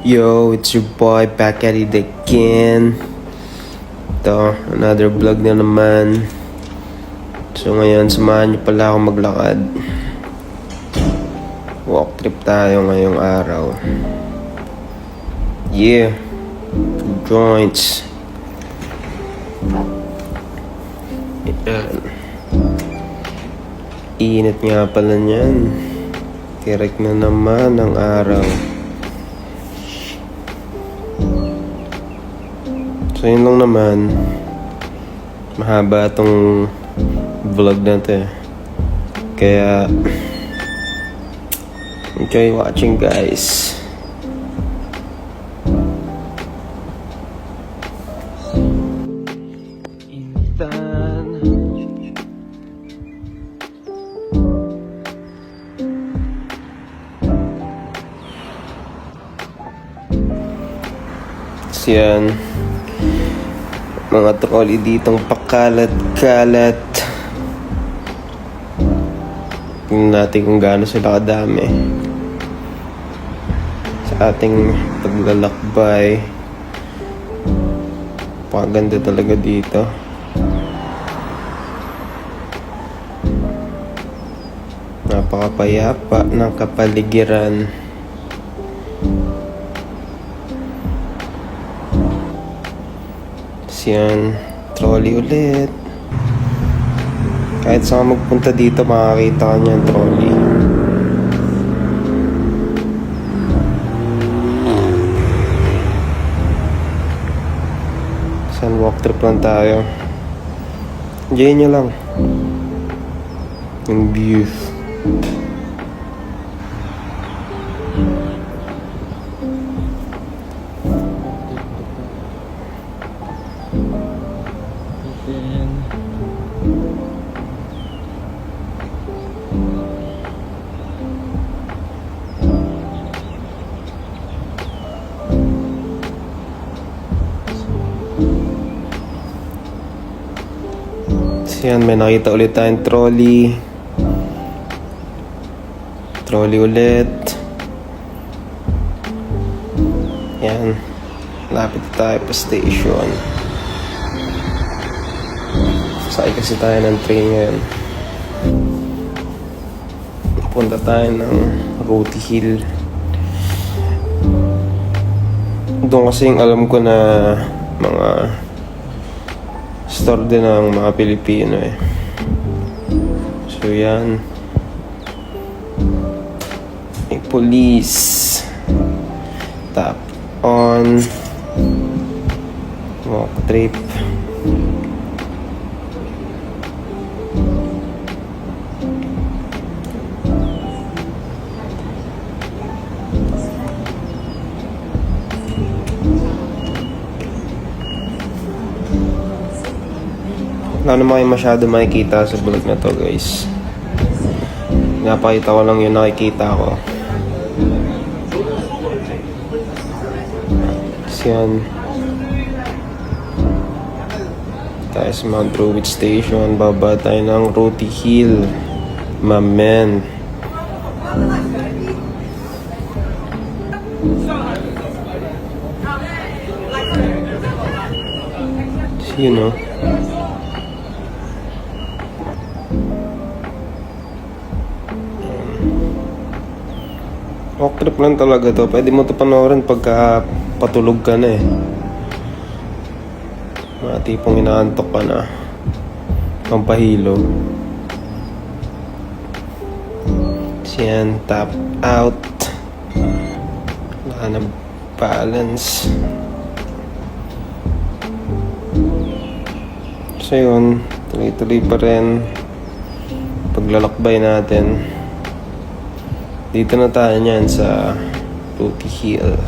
Yo, it's your boy back at it again. Ito, another vlog na naman. So ngayon, samahan niyo pala ako maglakad. Walk trip tayo ngayong araw. Yeah, 2 joints. Ayan. Init nga pala niyan. Tirik na naman ang araw. So yun lang naman. Mahaba tong vlog na to. Kaya enjoy watching, guys. Initan. Yan. Mga trolley ditong pakalat-kalat. Tingnan natin kung gaano sila kadami sa ating paglalakbay. Paganda talaga dito. Napakapayapa ng kapaligiran. Yan, trolley ulit. Kahit saan magpunta dito, makakita ka niyan trolley. Saan walk trip lang tayo. Enjoy nyo lang yung views. Yan, may nakita ulit tayong trolley. Trolley ulit. Yan. Lapit tayo pa station. Sakay kasi tayo ng train ngayon. Punta tayo ng Roti Hill. Doon kasing alam ko na mga store din ng mga Pilipino eh. So yan. May police. Tap on. Walk trip. Wala naman kayo masyado makikita sa vlog na to, guys. Napakita ko lang yung nakikita ko. Kasi yan. Tayo sa Mount Druitt Station. Baba tayo ng Roti Hill. My man. So, you know. Walk trip lang talaga to. Pwede mo to panoorin pagka patulog ka na eh. Mga tipong inaantok ka na. Pampahilo. Siyan, tap out. Wala na balance. So yun, tuloy-tuloy pa rin paglalakbay natin. Dito na tayo niyan sa Roti Hill.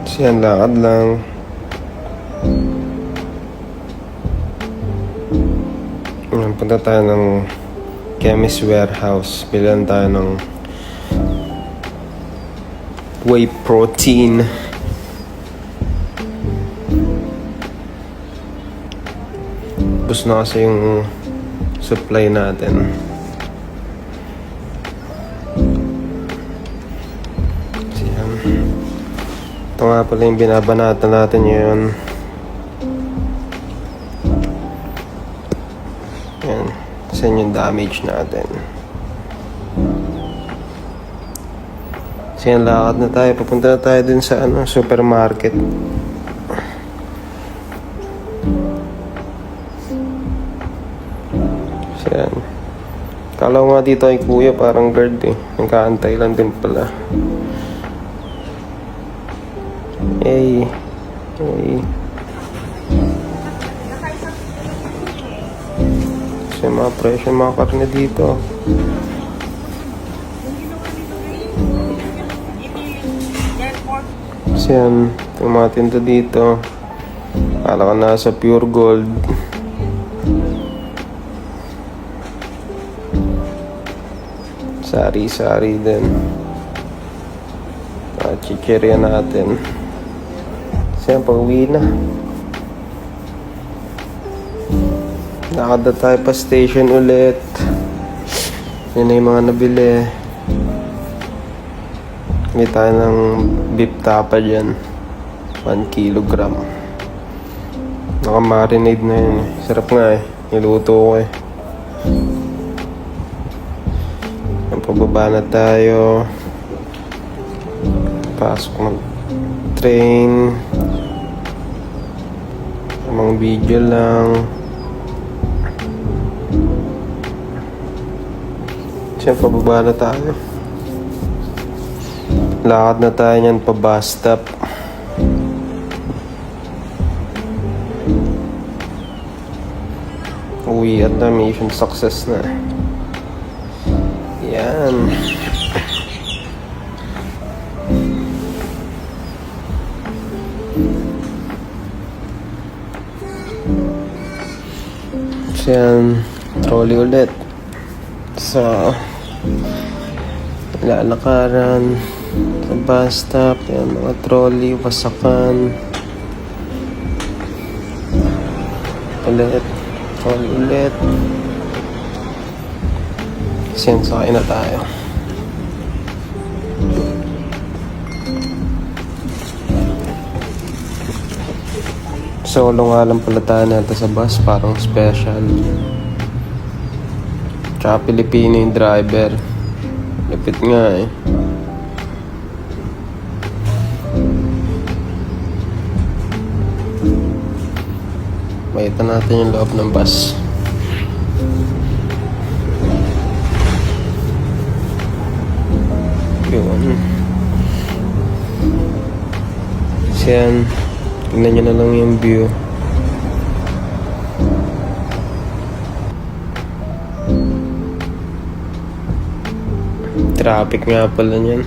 Siyan, lakad lang. Punta tayo ng Chemist Warehouse. Bilan tayo ng whey protein. Tapos na kasi yung supply natin. Yan. Ito nga pala yung binabanatan natin yun. Yan. Kasi yung damage natin. Kasi yan, lakad na tayo. Papunta na tayo dun sa supermarket. Kasi yan. Kala ko nga dito ay kuya, parang guard eh. Nagkaantay lang din pala. Hey. Hey. Kasi mga presyo, mga karne dito. Kasi yan, yung mga tinta dito. Kala ko nasa Pure Gold. Sari-sari din. Chichirya natin. Kasi yan, pag-uwi na. Lakad na tayo pa station ulit. Yan na yung mga nabili. Hindi tayo ng beef tapa dyan. 1 kilogram. Naka-marinade na yun. Sarap nga eh. Niluto ko eh. Ang pababa na tayo. Pasok ng train. Mga video lang. Siyempre, pababa na tayo. Lakad na tayo niyan pa bus stop. Uwi at na, mission success na. Yan. Yan, trolley ulit. So, lalakaran sa bus stop. Yan, mga trolley, wasakan. Ulit. Trolley ulit. Yan, sakay na tayo. Solo nga lang pala tayo natin sa bus, parang special. Tsaka Pilipino yung driver. Lipit nga eh. Makita natin yung loob ng bus. Yun. Yan. Tingnan nyo na lang yung view. Traffic nga pala niyan.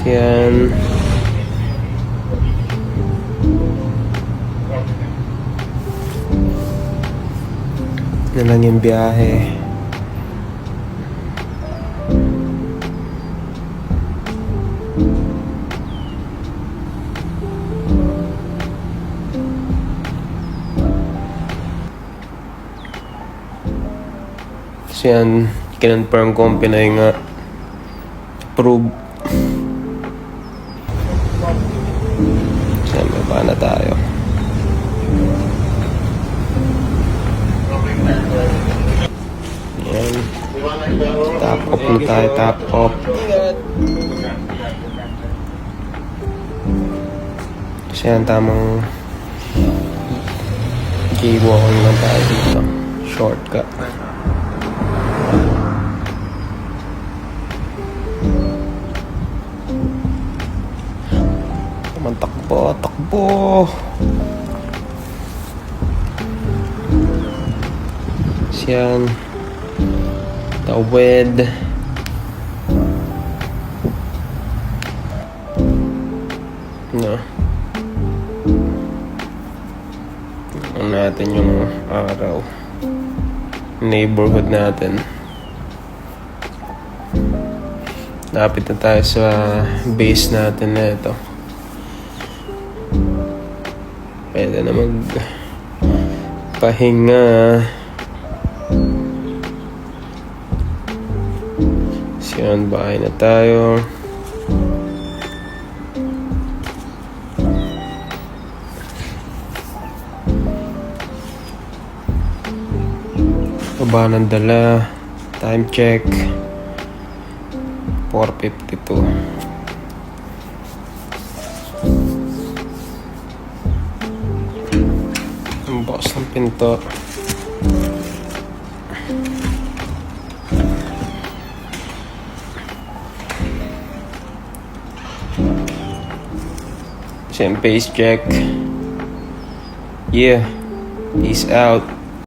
Yan. Na lang yung biyahe. So yan, kinonfirm ko ang Pinay nga approve. So yan, baba na tayo. Yan. Top up na tayo, top up. So yan, tamang jaywalking lang tayo dito. Shortcut. Takbo, takbo. Siyan. Tawid. No. Tingnan natin yung araw. neighborhood natin. Lapit na tayo sa base natin na ito. Pwede na magpahinga. Siyan, bahay na tayo. Baba ng dala. Time check 4:52. Ang bukas ng pinto. Same pace check. Yeah. Peace out.